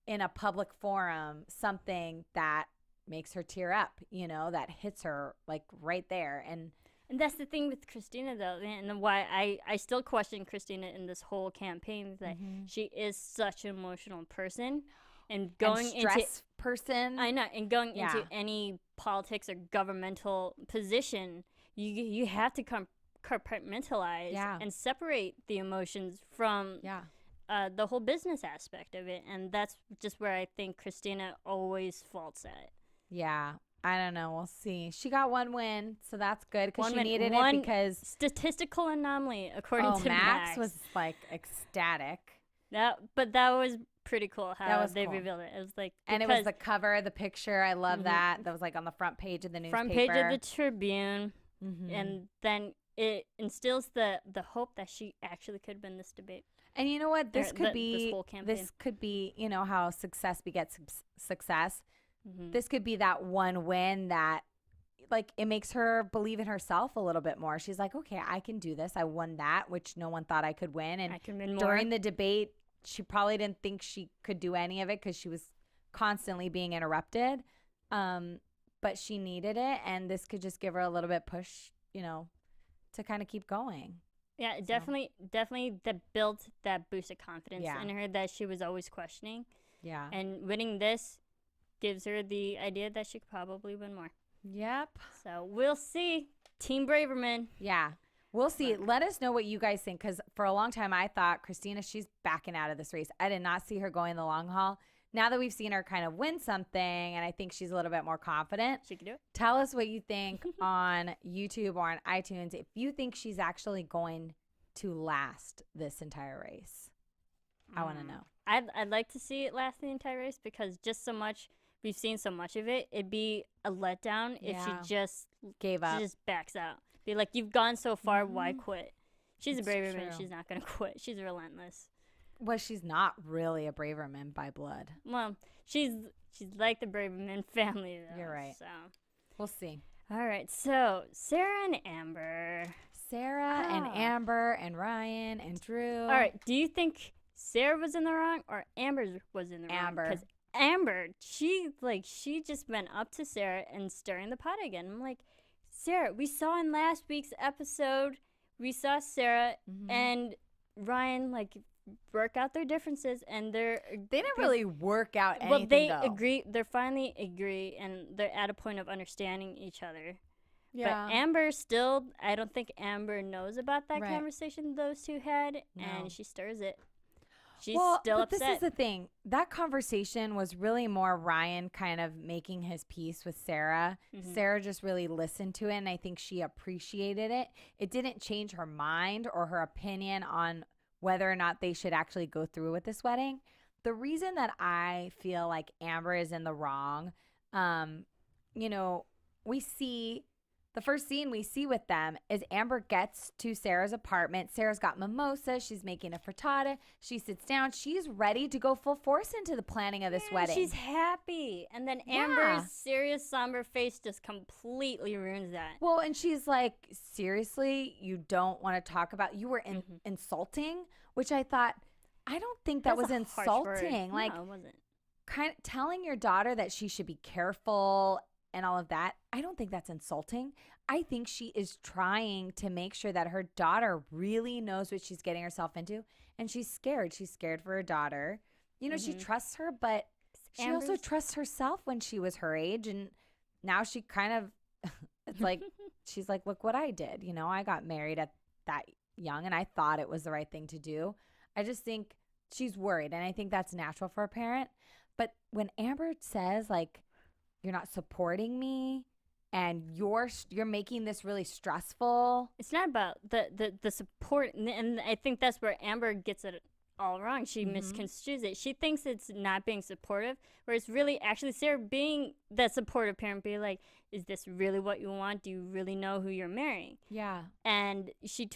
in a public forum something that makes her tear up, that hits her like right there. And that's the thing with Kristina, though, and why I still question Kristina in this whole campaign, is that she is such an emotional person, and going stress person. I know, and going into any politics or governmental position, you have to compartmentalize and separate the emotions from the whole business aspect of it, and that's just where I think Kristina always faults at. Yeah, I don't know. We'll see. She got one win, so that's good because she needed it because statistical anomaly according to Max was like ecstatic. But that was pretty cool how they revealed it. It was like, and it was the cover, the picture. I love that. That was like on the front page of the newspaper. Front page of the Tribune, and then it instills the hope that she actually could win this debate. And you know what? This could be, you know, how success begets success. Mm-hmm. This could be that one win that, like, it makes her believe in herself a little bit more. She's like, okay, I can do this. I won that, which no one thought I could win. And I can win more. During the debate, she probably didn't think she could do any of it because she was constantly being interrupted. But she needed it, and this could just give her a little bit push, you know, to kind of keep going. Yeah, so. definitely that built that boost of confidence in her that she was always questioning. Yeah. And winning this gives her the idea that she could probably win more. Yep. So we'll see. Team Braverman. Yeah. We'll see. Let us know what you guys think, because for a long time I thought Kristina, she's backing out of this race. I did not see her going the long haul. Now that we've seen her kind of win something, and I think she's a little bit more confident, she can do it. Tell us what you think on YouTube or on iTunes if you think she's actually going to last this entire race. I want to know. I'd like to see it last the entire race, because we've seen so much of it. It'd be a letdown if she just gave up. She just backs out. Be like, you've gone so far, why quit? She's a braver woman. She's not going to quit. She's relentless. Well, she's not really a Braverman by blood. Well, she's like the Braverman family, though. You're right. So we'll see. All right. So Sarah and Amber. And Amber and Ryan and Drew. All right. Do you think Sarah was in the wrong or Amber was in the wrong? Because Amber, she just went up to Sarah and stirring the pot again. I'm like, Sarah, we saw in last week's episode, we saw Sarah and Ryan work out their differences, and they didn't really work out anything. Well, they agree. They finally agree, and they're at a point of understanding each other. Yeah. But Amber still, I don't think Amber knows about that conversation those two had, and she stirs it. She's still upset. This is the thing. That conversation was really more Ryan kind of making his peace with Sarah. Sarah just really listened to it, and I think she appreciated it. It didn't change her mind or her opinion on whether or not they should actually go through with this wedding. The reason that I feel like Amber is in the wrong, you know, we see the first scene we see with them is Amber gets to Sarah's apartment. Sarah's got mimosas. She's making a frittata. She sits down. She's ready to go full force into the planning of this wedding. She's happy. And then Amber's serious, somber face just completely ruins that. Well, and she's like, seriously, you don't want to talk about, you were insulting, which I thought, I don't think that was insulting. Like, no, it wasn't. Kind of telling your daughter that she should be careful and all of that, I don't think that's insulting. I think she is trying to make sure that her daughter really knows what she's getting herself into, and she's scared. She's scared for her daughter. You know, she trusts her, but she also trusts herself when she was her age, and now she kind of, it's like, she's like, look what I did. You know, I got married at that young, and I thought it was the right thing to do. I just think she's worried, and I think that's natural for a parent. But when Amber says, like, you're not supporting me and you're making this really stressful. It's not about the support. And I think that's where Amber gets it all wrong. She misconstrues it. She thinks it's not being supportive, where it's really actually Sarah being that supportive parent, be like, is this really what you want? Do you really know who you're marrying? Yeah. And she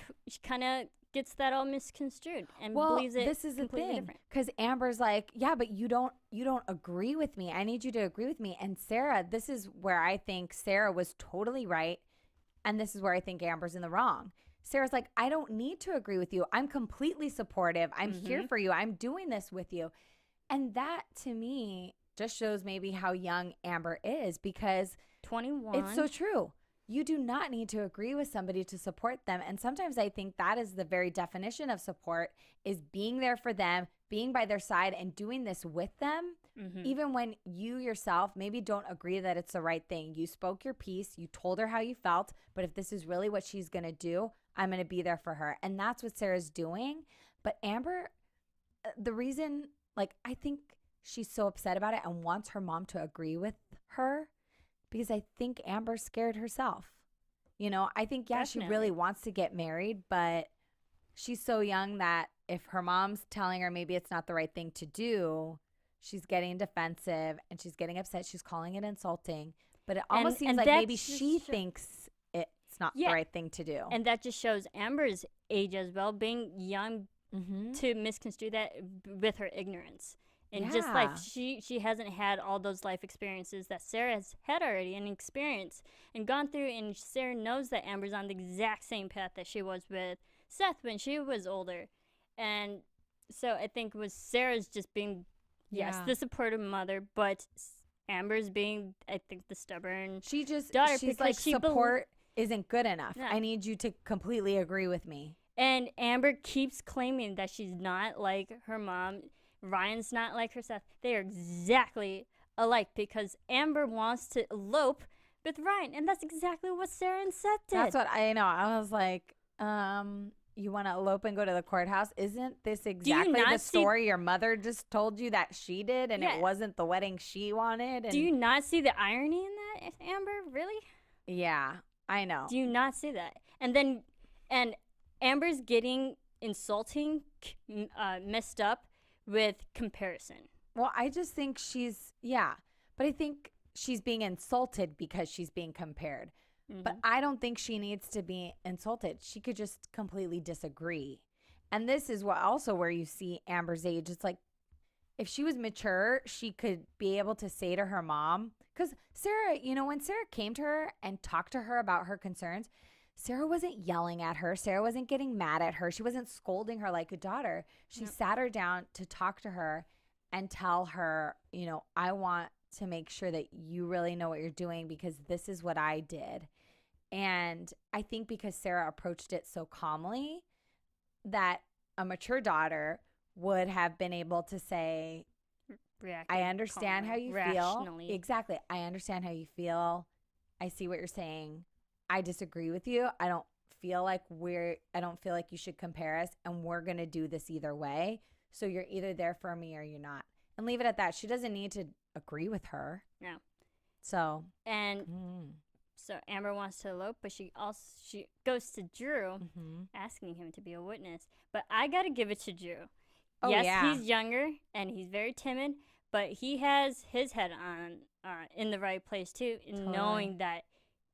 kind of gets that all misconstrued and believes it. This is the thing, because Amber's like, yeah, but you don't agree with me. I need you to agree with me. And Sarah, this is where I think Sarah was totally right, and this is where I think Amber's in the wrong. Sarah's like, I don't need to agree with you. I'm completely supportive. I'm here for you. I'm doing this with you. And that, to me, just shows maybe how young Amber is, because 21. It's so true. You do not need to agree with somebody to support them. And sometimes I think that is the very definition of support, is being there for them, being by their side, and doing this with them. Even when you yourself maybe don't agree that it's the right thing. You spoke your piece. You told her how you felt. But if this is really what she's going to do, I'm going to be there for her. And that's what Sarah's doing. But Amber, the reason, like, I think she's so upset about it and wants her mom to agree with her, because I think Amber's scared herself. You know, I think, she really wants to get married, but she's so young that if her mom's telling her maybe it's not the right thing to do, she's getting defensive and she's getting upset. She's calling it insulting. But it almost seems like maybe she thinks it's not the right thing to do. And that just shows Amber's age as well, being young to misconstrue that with her ignorance. And just like she hasn't had all those life experiences that Sarah has had already and experienced and gone through, and Sarah knows that Amber's on the exact same path that she was with Seth when she was older. And so I think with Sarah's just being, the supportive mother, but Amber's being, I think, the stubborn daughter. She's like, support isn't good enough. Yeah. I need you to completely agree with me. And Amber keeps claiming that she's not like her mom. Ryan's not like her Seth. They are exactly alike because Amber wants to elope with Ryan. And that's exactly what Sarah and Seth did. That's what I know. I was like, you want to elope and go to the courthouse? Isn't this exactly the story your mother just told you that she did and it wasn't the wedding she wanted? And do you not see the irony in that, Amber? Really? Yeah, I know. Do you not see that? And Amber's getting insulting, messed up with comparison. Well, I just think but I think she's being insulted because she's being compared. But I don't think she needs to be insulted. She could just completely disagree. And this is where you see Amber's age. It's like, if she was mature, she could be able to say to her mom, because Sarah, when Sarah came to her and talked to her about her concerns, Sarah wasn't yelling at her. Sarah wasn't getting mad at her. She wasn't scolding her like a daughter. She sat her down to talk to her and tell her, I want to make sure that you really know what you're doing because this is what I did. And I think because Sarah approached it so calmly that a mature daughter would have been able to say, I understand how you feel. Exactly. I understand how you feel. I see what you're saying. I disagree with you. I don't feel like you should compare us, and we're going to do this either way. So you're either there for me or you're not. And leave it at that. She doesn't need to agree with her. No. So. And so Amber wants to elope, but she goes to Drew asking him to be a witness. But I got to give it to Drew. Oh, yes, he's younger and he's very timid, but he has his head on in the right place too, in knowing that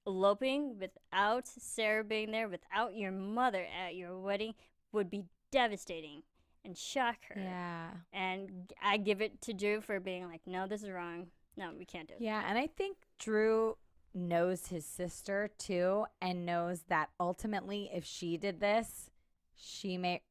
eloping without Sarah being there, without your mother at your wedding, would be devastating and shock her. Yeah. And I give it to Drew for being like, no, this is wrong. No, we can't do it. Yeah, and I think Drew knows his sister too, and knows that ultimately if she did this, she might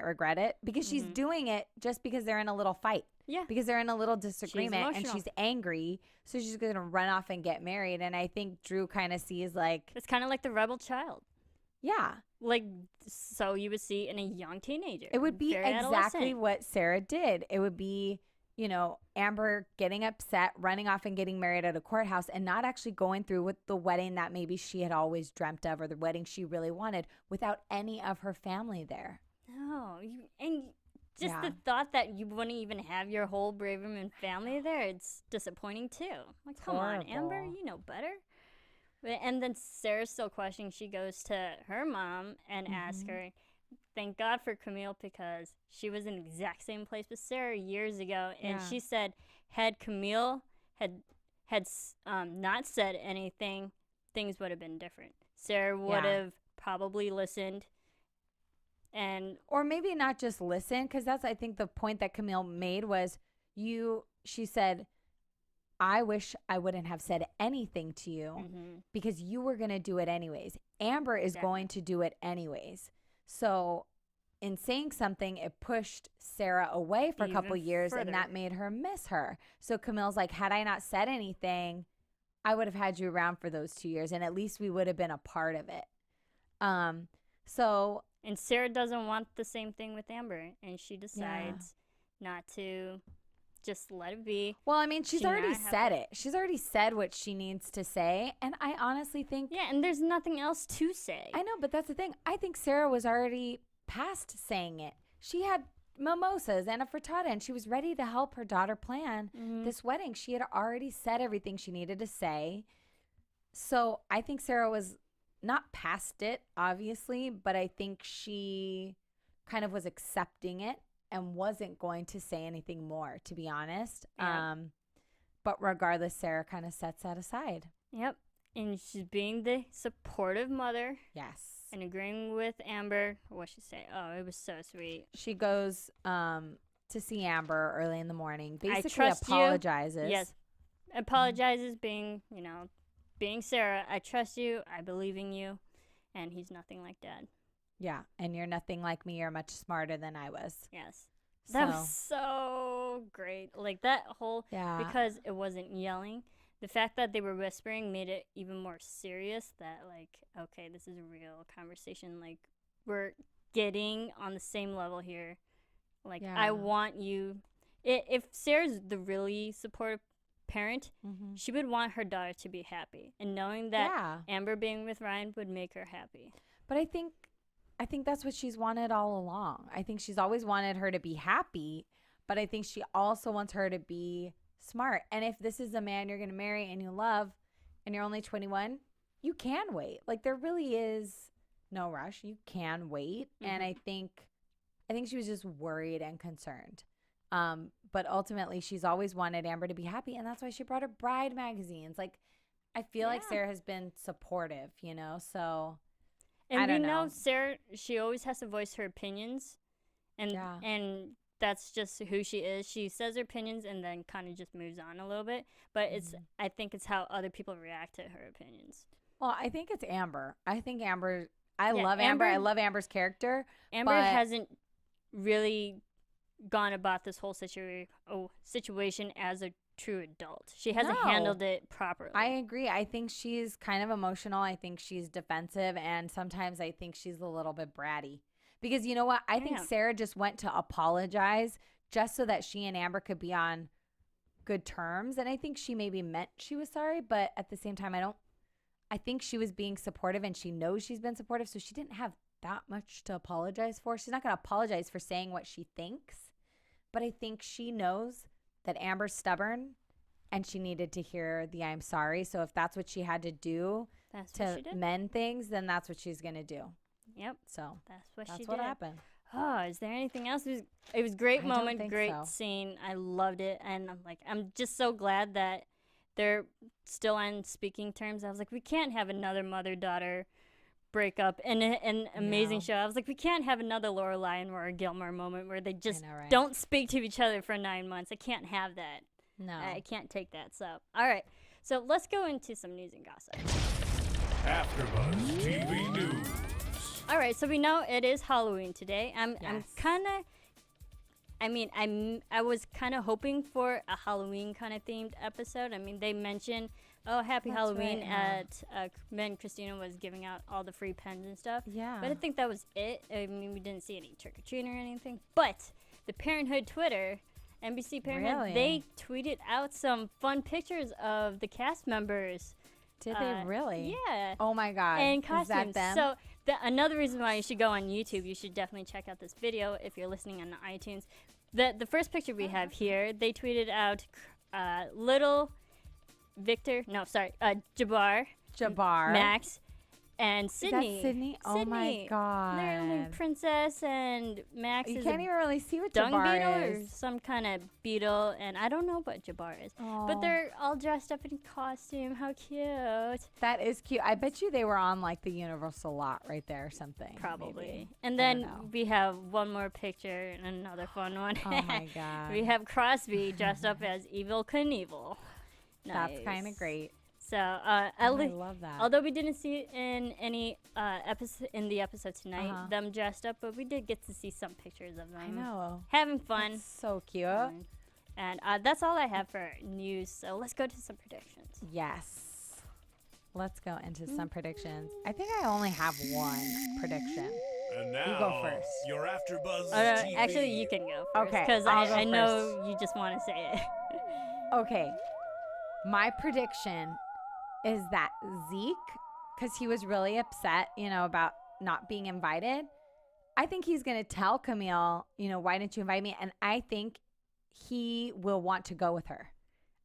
regret it because she's doing it just because they're in a little fight. Yeah. Because they're in a little disagreement and she's angry. So she's going to run off and get married. And I think Drew kind of sees like. It's kind of like the rebel child. Yeah. Like, so you would see in a young teenager. It would be exactly what Sarah did. It would be, Amber getting upset, running off and getting married at a courthouse and not actually going through with the wedding that maybe she had always dreamt of or the wedding she really wanted without any of her family there. No. The thought that you wouldn't even have your whole Braverman family there, it's disappointing too. Like, come on, Amber, you know better. And then Sarah's still questioning. She goes to her mom and asks her, thank God for Camille because she was in the exact same place with Sarah years ago. And she said, had Camille had not said anything, things would have been different. Sarah would have probably listened. Or maybe not just listen, because that's, I think, the point that Camille made was she said, I wish I wouldn't have said anything to you because you were going to do it anyways. Amber is going to do it anyways. So in saying something, it pushed Sarah away for a couple years and that made her miss her. So Camille's like, had I not said anything, I would have had you around for those 2 years and at least we would have been a part of it. And Sarah doesn't want the same thing with Amber, and she decides not to just let it be. Well, I mean, she's already said it. She's already said what she needs to say, and I honestly think... Yeah, and there's nothing else to say. I know, but that's the thing. I think Sarah was already past saying it. She had mimosas and a frittata, and she was ready to help her daughter plan this wedding. She had already said everything she needed to say. So I think Sarah was... not past it, obviously, but I think she kind of was accepting it and wasn't going to say anything more, to be honest. Yeah. But regardless, Sarah kind of sets that aside. Yep. And she's being the supportive mother. Yes. And agreeing with Amber. What'd she say? Oh, it was so sweet. She goes to see Amber early in the morning. Basically trust apologizes. You. Yes. Apologizes being Sarah. I trust you. I believe in you. And he's nothing like Dad. Yeah. And you're nothing like me. You're much smarter than I was. Yes. That was so great. Like that whole, because it wasn't yelling. The fact that they were whispering made it even more serious that, like, okay, this is a real conversation. Like, we're getting on the same level here. Like, I want you. If Sarah's the really supportive parent, she would want her daughter to be happy. And knowing that Amber being with Ryan would make her happy. But I think that's what she's wanted all along. I think she's always wanted her to be happy, but I think she also wants her to be smart. And if this is a man you're going to marry and you love and you're only 21, you can wait. Like, there really is no rush. You can wait. And I think she was just worried and concerned. But ultimately, she's always wanted Amber to be happy, and that's why she brought her bride magazines. Like, I feel like Sarah has been supportive, you know? So, and I don't know. Sarah, she always has to voice her opinions. And that's just who she is. She says her opinions and then kind of just moves on a little bit. But I think it's how other people react to her opinions. Well, I think it's Amber. I think Amber. I love Amber. I love Amber's character. Amber hasn't really gone about this whole situation as a true adult. She hasn't handled it properly. I agree. I think she's kind of emotional. I think she's defensive. And sometimes I think she's a little bit bratty. Because you know what? I think Sarah just went to apologize just so that she and Amber could be on good terms. And I think she maybe meant she was sorry. But at the same time, I think she was being supportive and she knows she's been supportive. So she didn't have that much to apologize for. She's not going to apologize for saying what she thinks. But I think she knows that Amber's stubborn and she needed to hear the I'm sorry. So if that's what she had to do to mend things, then that's what she's going to do. Yep. So that's what happened. Oh, is there anything else? It was a great moment, great scene. I loved it. And I'm just so glad that they're still on speaking terms. I was like, we can't have another mother-daughter breakup in an amazing show. I was like, we can't have another Lorelai and Laura Gilmore moment where they just don't speak to each other for 9 months. I can't have that. No. I can't take that. So, all right. So let's go into some news and gossip. AfterBuzz TV News. All right, so we know it is Halloween today. I was kind of hoping for a Halloween kind of themed episode. I mean, they mentioned, Happy Halloween at when Kristina was giving out all the free pens and stuff. Yeah. But I think that was it. I mean, we didn't see any trick-or-treating or anything. But the Parenthood Twitter, NBC Parenthood, they tweeted out some fun pictures of the cast members. Did they really? Yeah. Oh, my God. And costumes. Is that them? So another reason why you should go on YouTube, you should definitely check out this video if you're listening on iTunes. The first picture we have here, they tweeted out little Jabbar, Max, and Sydney. Is that Sydney? Oh my God. They're like Princess, and Max you is can't even really see what dung Jabbar beetle is. or some kind of beetle, and I don't know what Jabbar is. Oh. But they're all dressed up in costume. How cute. That is cute. I bet you they were on like the Universal lot right there or something. Probably. Maybe. And then we have one more picture and another fun one. Oh my God. We have Crosby dressed up as Evil Knievel. Nice. That's kind of great. So, I love that. Although we didn't see it in any episode tonight, them dressed up, but we did get to see some pictures of them. I know. Having fun. That's so cute. And that's all I have for news. So let's go to some predictions. Yes. Let's go into some predictions. I think I only have one prediction. And now, you go first. Your AfterBuzz TV. Actually, you can go first. Okay. Because I know you just want to say it. Okay. My prediction is that Zeek, because he was really upset, about not being invited. I think he's going to tell Camille, why didn't you invite me? And I think he will want to go with her.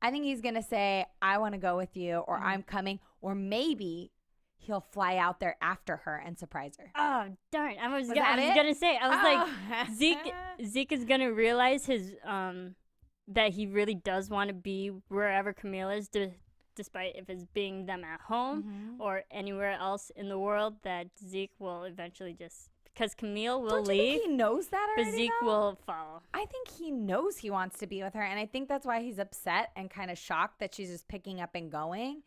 I think he's going to say, I want to go with you, or I'm coming, or maybe he'll fly out there after her and surprise her. Oh, darn. I was going to say, like, Zeek is going to realize his, that he really does want to be wherever Camille is despite if it's being them at home or anywhere else in the world, that Zeek will eventually just, because Camille will Don't you leave. think he knows that already, but Zeek will follow. I think he knows he wants to be with her, and I think that's why he's upset and kind of shocked that she's just picking up and going.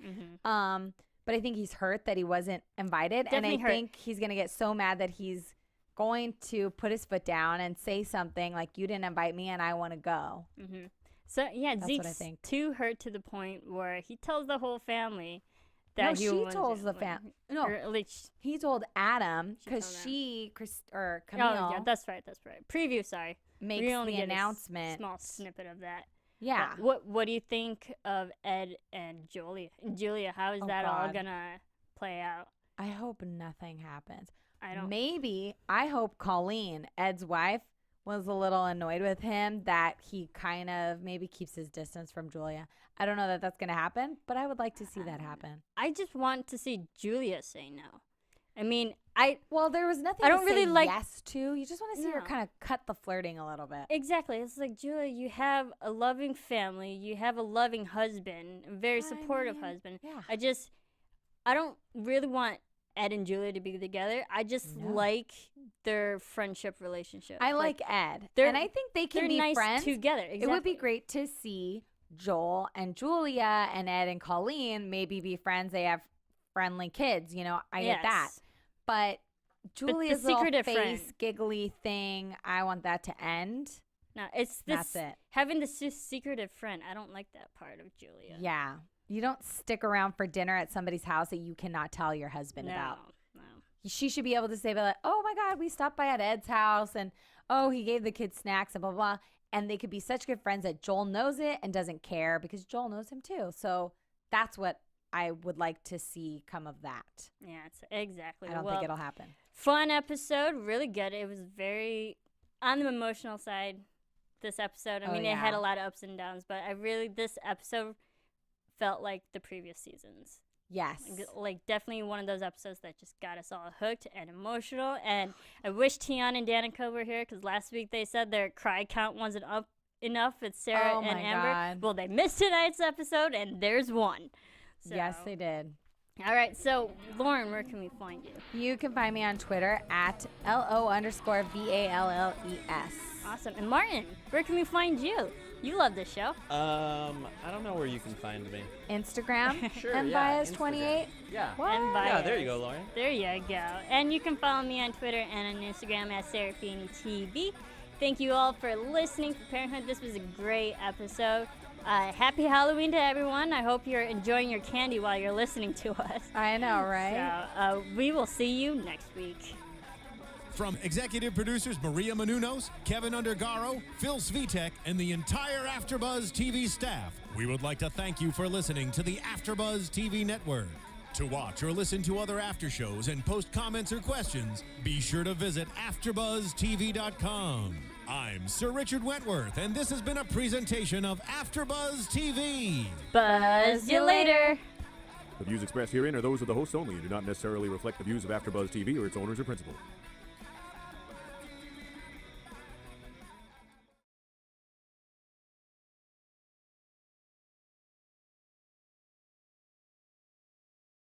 But I think he's hurt that he wasn't invited, Definitely and I think he's gonna get so mad that he's going to put his foot down and say something like, "You didn't invite me, and I want to go." So yeah, That's Zeke's what I think. too hurt to the point where he tells the whole family that No, he she wants told it, the like, fam. No, or at least he told Adam She told because Adam. Camille Oh, yeah, that's right. Preview, sorry. makes We only the get announcement. a small snippet of that. Yeah. But what do you think of Ed and Julia? Julia, how is that all God. gonna play out? I hope nothing happens. I don't. Maybe I hope Colleen, Ed's wife, was a little annoyed with him that he kind of maybe keeps his distance from Julia. I don't know that that's going to happen, but I would like to see that happen. I just want to see Julia say no. I mean, Well, there was nothing I don't to really say like- yes to. You just want to see her No. kind of cut the flirting a little bit. exactly. It's like, Julia, you have a loving family. You have a loving husband, a very supportive mean, husband. yeah. I don't really want Ed and Julia to be together. I just like their friendship relationship. I like Ed, they're- and I think they they're can be nice friends together. Exactly. It would be great to see Joel and Julia and Ed and Colleen maybe be friends. They have friendly kids, I get that. Yes. But Julia's little secretive face friend. giggly thing, I want that to end. No, it's this That's it. having this secretive friend. I don't like that part of Julia. Yeah. You don't stick around for dinner at somebody's house that you cannot tell your husband about. No. She should be able to say, like, oh my God, we stopped by at Ed's house and, oh, he gave the kids snacks and blah, blah, blah. And they could be such good friends that Joel knows it and doesn't care because Joel knows him too. So that's what I would like to see come of that. Yeah, it's exactly. I don't think it'll happen. Fun episode, really good. It was very on the emotional side. This episode, I mean, it had a lot of ups and downs, but this episode felt like the previous seasons. Yes. Like definitely one of those episodes that just got us all hooked and emotional. And I wish Tiana and Danica were here because last week they said their cry count wasn't up enough with Sarah and Amber. God. Well, they missed tonight's episode, and there's one. So, Yes, they did. All right, so Lauren, where can we find you? You can find me on Twitter at LO_VALLES. Awesome. And Martin, where can we find you? You love this show. I don't know where you can find me. Instagram, Sure, MBias28. Yeah. What? And Yeah, there Bias. you go, Lauren. There you go. And you can follow me on Twitter and on Instagram at Serafini TV. Thank you all for listening to Parenthood. This was a great episode. Happy Halloween to everyone. I hope you're enjoying your candy while you're listening to us. I know, right? So we will see you next week. From executive producers Maria Menounos, Kevin Undergaro, Phil Svitek, and the entire AfterBuzz TV staff, we would like to thank you for listening to the AfterBuzz TV network. To watch or listen to other after shows and post comments or questions, be sure to visit AfterBuzzTV.com. I'm Sir Richard Wentworth, and this has been a presentation of AfterBuzz TV. Buzz you later. The views expressed herein are those of the hosts only and do not necessarily reflect the views of AfterBuzz TV or its owners or principals.